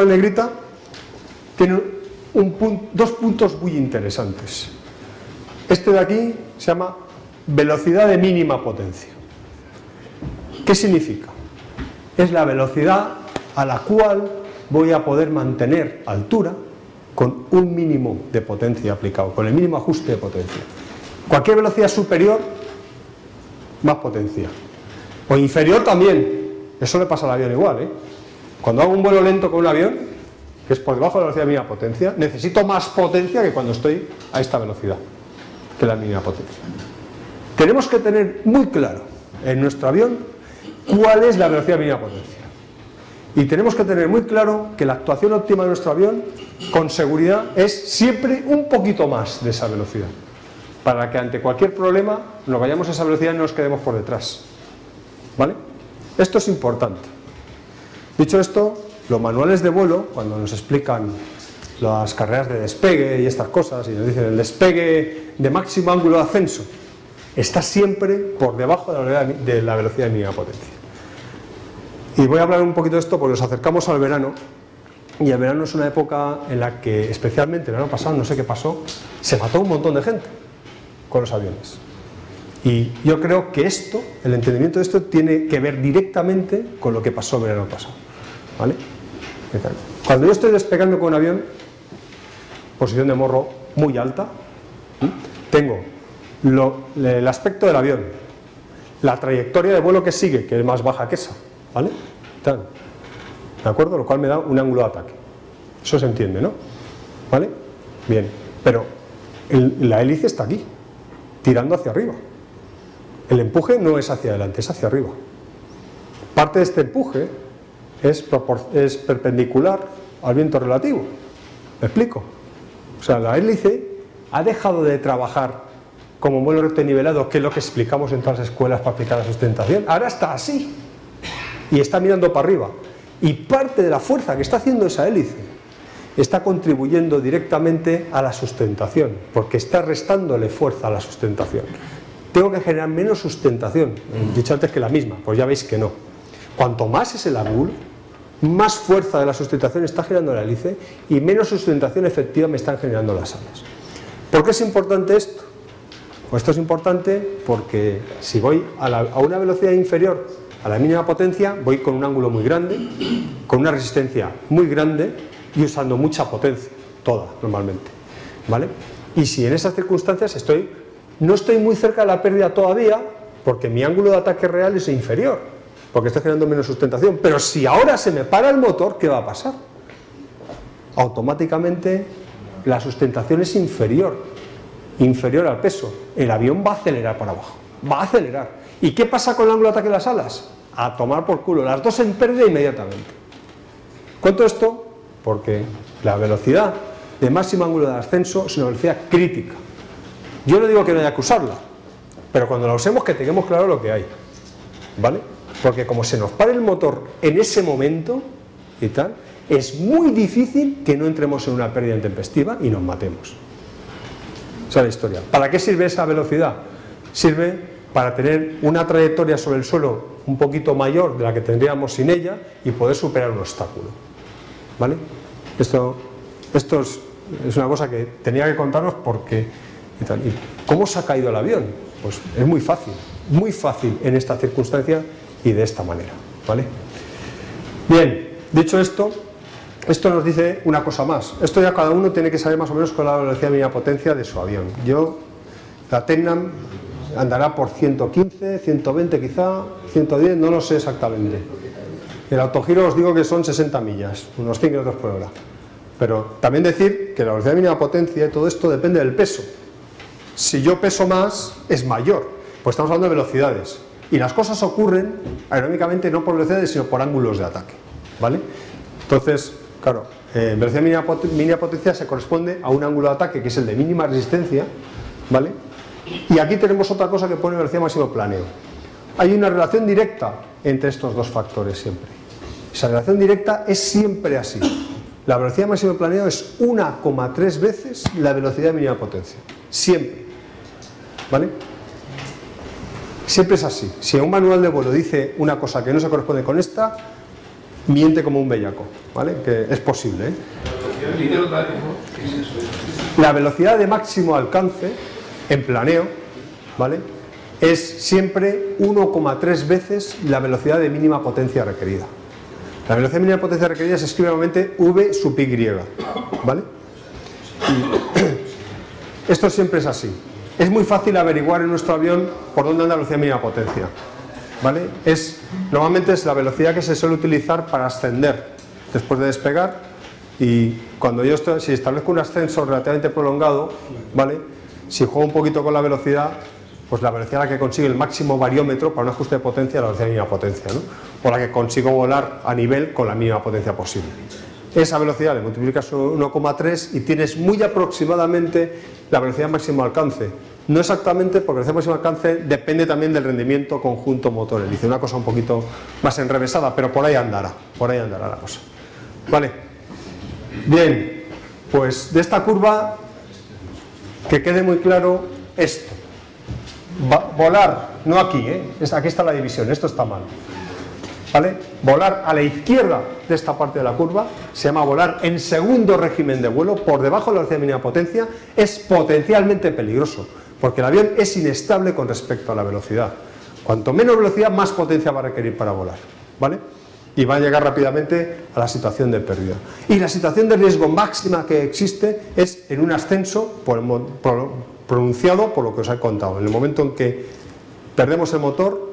negrita tiene dos puntos muy interesantes. Este de aquí se llama velocidad de mínima potencia. ¿Qué significa? Es la velocidad a la cual voy a poder mantener altura con un mínimo de potencia aplicado, con el mínimo ajuste de potencia. Cualquier velocidad superior, más potencia. O inferior también. Eso le pasa al avión igual, ¿eh? Cuando hago un vuelo lento con un avión, que es por debajo de la velocidad de mínima potencia, necesito más potencia que cuando estoy a esta velocidad, que la mínima potencia. Tenemos que tener muy claro en nuestro avión cuál es la velocidad de mínima potencia. Y tenemos que tener muy claro que la actuación óptima de nuestro avión, con seguridad, es siempre un poquito más de esa velocidad, para que ante cualquier problema nos vayamos a esa velocidad y no nos quedemos por detrás. ¿Vale? Esto es importante. Dicho esto, los manuales de vuelo, cuando nos explican las carreras de despegue y estas cosas, y nos dicen el despegue de máximo ángulo de ascenso, está siempre por debajo de la velocidad de mínima potencia. Y voy a hablar un poquito de esto porque nos acercamos al verano, y el verano es una época en la que, especialmente el año pasado, no sé qué pasó, se mató un montón de gente con los aviones. Y yo creo que esto, el entendimiento de esto, tiene que ver directamente con lo que pasó el verano pasado. ¿Vale? Cuando yo estoy despegando con un avión, posición de morro muy alta, tengo el aspecto del avión, la trayectoria de vuelo que sigue, que es más baja que esa, ¿vale? ¿De acuerdo? Lo cual me da un ángulo de ataque. Eso se entiende, ¿no? ¿Vale? Bien, pero la hélice está aquí, tirando hacia arriba. El empuje no es hacia adelante, es hacia arriba. Parte de este empuje es perpendicular al viento relativo. ¿Me explico? O sea, la hélice ha dejado de trabajar como vuelo recto y nivelado, que es lo que explicamos en todas las escuelas para aplicar la sustentación. Ahora está así y está mirando para arriba. Y parte de la fuerza que está haciendo esa hélice está contribuyendo directamente a la sustentación, porque está restándole fuerza a la sustentación. Tengo que generar menos sustentación, he dicho antes que la misma, pues ya veis que no. Cuanto más es el ángulo, más fuerza de la sustentación está generando la hélice y menos sustentación efectiva me están generando las alas. ¿Por qué es importante esto? Pues esto es importante porque si voy a una velocidad inferior a la mínima potencia, voy con un ángulo muy grande, con una resistencia muy grande y usando mucha potencia, toda normalmente, ¿vale? Y si en esas circunstancias no estoy muy cerca de la pérdida todavía, porque mi ángulo de ataque real es inferior, porque estoy generando menos sustentación, pero si ahora se me para el motor, ¿qué va a pasar? Automáticamente la sustentación es inferior al peso, el avión va a acelerar para abajo, va a acelerar. ¿Y qué pasa con el ángulo de ataque de las alas? A tomar por culo, las dos en pérdida inmediatamente. ¿Cuento esto? Porque la velocidad de máximo ángulo de ascenso es una velocidad crítica. Yo no digo que no haya que usarla, pero cuando la usemos que tengamos claro lo que hay, ¿vale? Porque como se nos pare el motor en ese momento y tal, es muy difícil que no entremos en una pérdida intempestiva y nos matemos. Esa es la historia. ¿Para qué sirve esa velocidad? Sirve para tener una trayectoria sobre el suelo un poquito mayor de la que tendríamos sin ella y poder superar un obstáculo, ¿vale? Esto es una cosa que tenía que contaros porque... ¿Y cómo se ha caído el avión? Pues es muy fácil en esta circunstancia y de esta manera, ¿vale? Bien, dicho esto nos dice una cosa más. Esto ya cada uno tiene que saber más o menos con la velocidad de mínima potencia de su avión. La Tecnam andará por 115, 120 quizá, 110, no lo sé exactamente. El autogiro os digo que son 60 millas, unos 100 km por hora. Pero también decir que la velocidad de mínima potencia y todo esto depende del peso. Si yo peso más, es mayor, pues estamos hablando de velocidades. Y las cosas ocurren aerodinámicamente no por velocidades, sino por ángulos de ataque, ¿vale? Entonces, claro, velocidad mínima potencia se corresponde a un ángulo de ataque que es el de mínima resistencia, ¿vale? Y aquí tenemos otra cosa que pone velocidad máximo planeo. Hay una relación directa entre estos dos factores siempre. Esa relación directa es siempre así. La velocidad máximo planeo es 1,3 veces la velocidad mínima potencia. Siempre. ¿Vale? Siempre es así. Si un manual de vuelo dice una cosa que no se corresponde con esta, miente como un bellaco, ¿vale? Que es posible, ¿eh? La velocidad de máximo alcance en planeo, ¿vale?, es siempre 1,3 veces la velocidad de mínima potencia requerida. La velocidad de mínima potencia requerida se escribe normalmente V sub Y, ¿vale? Y esto siempre es así. Es muy fácil averiguar en nuestro avión por dónde anda la velocidad de mínima potencia, ¿vale? Normalmente es la velocidad que se suele utilizar para ascender después de despegar, y cuando si establezco un ascenso relativamente prolongado, ¿vale?, si juego un poquito con la velocidad, pues la velocidad a la que consigue el máximo variómetro para un ajuste de potencia es la velocidad de mínima potencia, ¿no?, o la que consigo volar a nivel con la mínima potencia posible. Esa velocidad le multiplicas por 1,3 y tienes muy aproximadamente la velocidad máximo alcance. No exactamente, porque la velocidad máximo alcance depende también del rendimiento conjunto motor-hélice. Una cosa un poquito más enrevesada, pero por ahí andará la cosa. Vale. Bien, pues de esta curva, que quede muy claro esto. Volar, no aquí, aquí está la división, esto está mal. ¿Vale? Volar a la izquierda de esta parte de la curva se llama volar en segundo régimen de vuelo, por debajo de la velocidad de mínima potencia. Es potencialmente peligroso, porque el avión es inestable con respecto a la velocidad. Cuanto menos velocidad, más potencia va a requerir para volar, ¿vale? Y va a llegar rápidamente a la situación de pérdida. Y la situación de riesgo máxima que existe es en un ascenso pronunciado por lo que os he contado. En el momento en que perdemos el motor,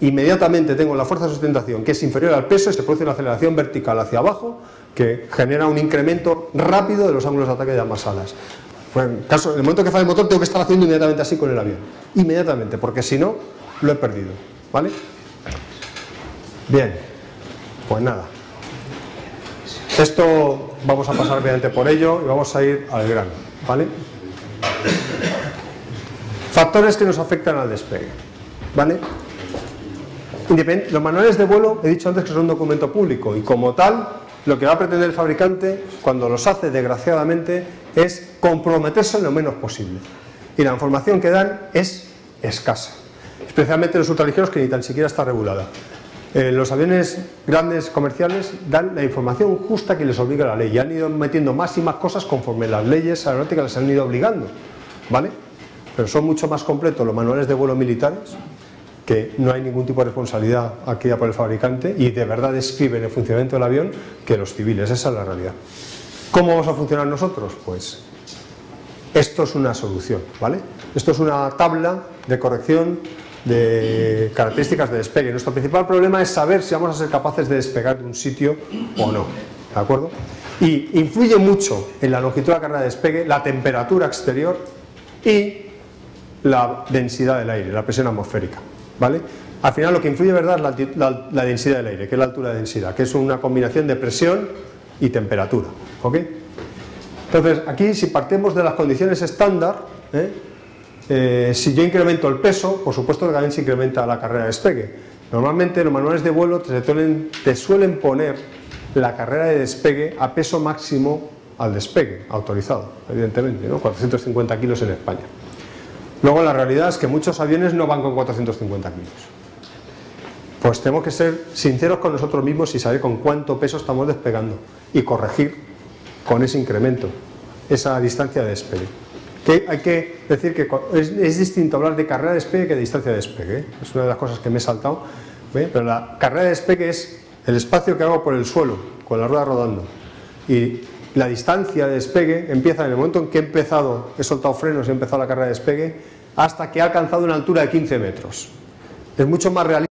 inmediatamente tengo la fuerza de sustentación, que es inferior al peso, y se produce una aceleración vertical hacia abajo que genera un incremento rápido de los ángulos de ataque de ambas alas. Pues en el momento que falla el motor, tengo que estar haciendo inmediatamente así con el avión, inmediatamente, porque si no, lo he perdido, ¿vale? Bien, pues nada, esto vamos a pasar brevemente por ello y vamos a ir al grano, ¿vale? Factores que nos afectan al despegue, ¿vale? Los manuales de vuelo, he dicho antes que son un documento público, y como tal, lo que va a pretender el fabricante, cuando los hace, desgraciadamente, es comprometerse lo menos posible. Y la información que dan es escasa, especialmente los ultraligeros, que ni tan siquiera está regulada. Los aviones grandes comerciales dan la información justa que les obliga la ley, y han ido metiendo más y más cosas conforme las leyes aeronáuticas les han ido obligando, ¿vale? Pero son mucho más completos los manuales de vuelo militares, que no hay ningún tipo de responsabilidad adquirida por el fabricante, y de verdad describen el funcionamiento del avión, que los civiles. Esa es la realidad. ¿Cómo vamos a funcionar nosotros? Pues esto es una solución, ¿vale? Esto es una tabla de corrección de características de despegue. Nuestro principal problema es saber si vamos a ser capaces de despegar de un sitio o no, ¿de acuerdo? Y influye mucho en la longitud de la carrera de despegue la temperatura exterior y la densidad del aire, la presión atmosférica, ¿vale? Al final lo que influye, ¿verdad?, es la densidad del aire, que es la altura de densidad, que es una combinación de presión y temperatura, ¿ok? Entonces, aquí, si partimos de las condiciones estándar, si yo incremento el peso, por supuesto que también se incrementa la carrera de despegue. Normalmente los manuales de vuelo te suelen poner la carrera de despegue a peso máximo al despegue, autorizado, evidentemente, ¿no? 450 kilos en España. Luego la realidad es que muchos aviones no van con 450 kilos. Pues tenemos que ser sinceros con nosotros mismos y saber con cuánto peso estamos despegando y corregir con ese incremento esa distancia de despegue. Que hay que decir que es distinto hablar de carrera de despegue que de distancia de despegue, ¿eh? Es una de las cosas que me he saltado, ¿eh? Pero la carrera de despegue es el espacio que hago por el suelo con la rueda rodando, y la distancia de despegue empieza en el momento en que he soltado frenos y he empezado la carrera de despegue, hasta que he alcanzado una altura de 15 metros. Es mucho más realista